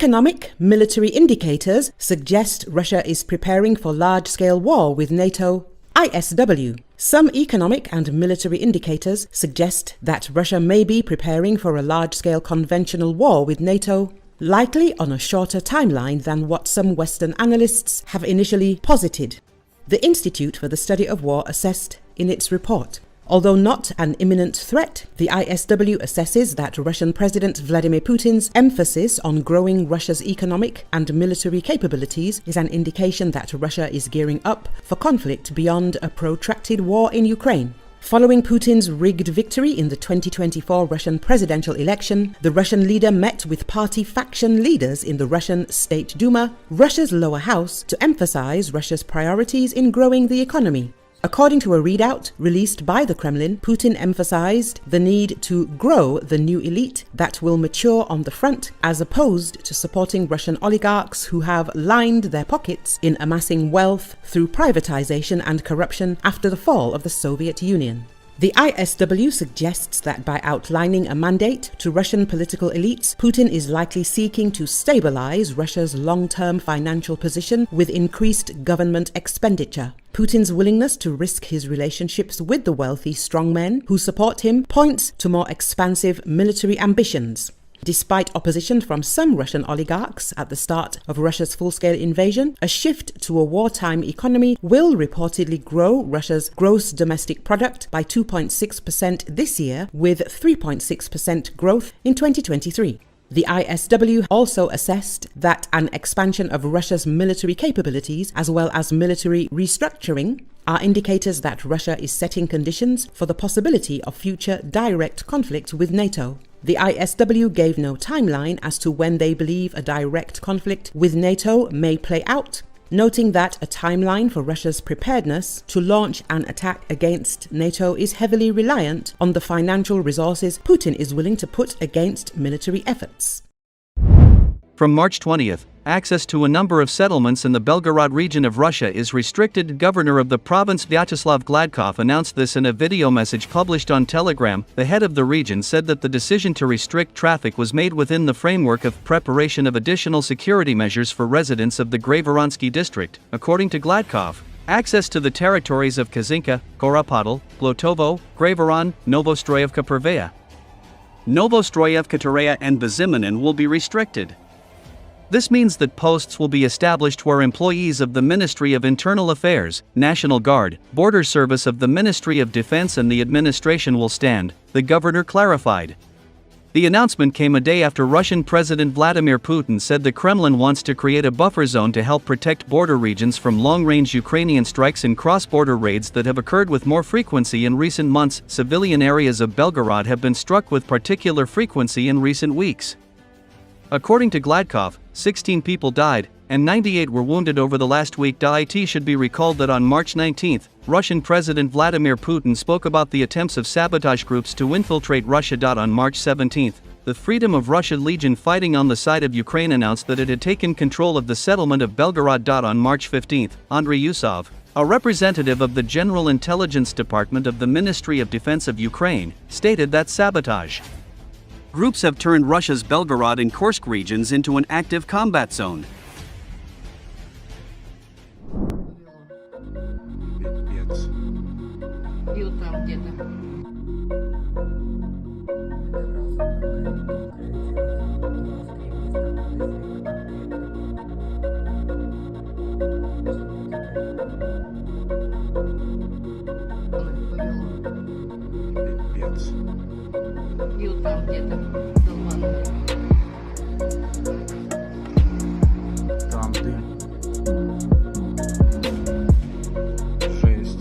Economic military indicators suggest Russia is preparing for large-scale war with NATO ISW. Some economic and military indicators suggest that Russia may be preparing for a large-scale conventional war with NATO, likely on a shorter timeline than what some Western analysts have initially posited. The Institute for the Study of War assessed in its report. Although not an imminent threat, the ISW assesses that Russian President Vladimir Putin's emphasis on growing Russia's economic and military capabilities is an indication that Russia is gearing up for conflict beyond a protracted war in Ukraine. Following Putin's rigged victory in the 2024 Russian presidential election, the Russian leader met with party faction leaders in the Russian State Duma, Russia's lower house, to emphasize Russia's priorities in growing the economy. According to a readout released by the Kremlin, Putin emphasized the need to grow the new elite that will mature on the front, as opposed to supporting Russian oligarchs who have lined their pockets in amassing wealth through privatization and corruption after the fall of the Soviet Union. The ISW suggests that by outlining a mandate to Russian political elites, Putin is likely seeking to stabilize Russia's long-term financial position with increased government expenditure. Putin's willingness to risk his relationships with the wealthy strongmen who support him points to more expansive military ambitions. Despite opposition from some Russian oligarchs at the start of Russia's full-scale invasion, a shift to a wartime economy will reportedly grow Russia's gross domestic product by 2.6% this year, with 3.6% growth in 2023. The ISW also assessed that an expansion of Russia's military capabilities, as well as military restructuring, are indicators that Russia is setting conditions for the possibility of future direct conflict with NATO. The ISW gave no timeline as to when they believe a direct conflict with NATO may play out, noting that a timeline for Russia's preparedness to launch an attack against NATO is heavily reliant on the financial resources Putin is willing to put against military efforts. From March 20th, access to a number of settlements in the Belgorod region of Russia is restricted. Governor of the province Vyacheslav Gladkov announced this in a video message published on Telegram. The head of the region said that the decision to restrict traffic was made within the framework of preparation of additional security measures for residents of the Gravoronsky district. According to Gladkov, access to the territories of Kazinka, Koropodl, Glotovo, Graveron, Novostroyevka Pervaya, Novostroyevka Tereya and Baziminin will be restricted. This means that posts will be established where employees of the Ministry of Internal Affairs, National Guard, Border Service of the Ministry of Defense and the administration will stand, the governor clarified. The announcement came a day after Russian President Vladimir Putin said the Kremlin wants to create a buffer zone to help protect border regions from long-range Ukrainian strikes and cross-border raids that have occurred with more frequency in recent months. Civilian areas of Belgorod have been struck with particular frequency in recent weeks. According to Gladkov, 16 people died, and 98 were wounded over the last week. It should be recalled that on March 19, Russian President Vladimir Putin spoke about the attempts of sabotage groups to infiltrate Russia. On March 17, the Freedom of Russia Legion fighting on the side of Ukraine announced that it had taken control of the settlement of Belgorod. On March 15, Andrei Yusov, a representative of the General Intelligence Department of the Ministry of Defense of Ukraine, stated that sabotage groups have turned Russia's Belgorod and Kursk regions into an active combat zone. Бил там где-то долбанный. Там дым. 6.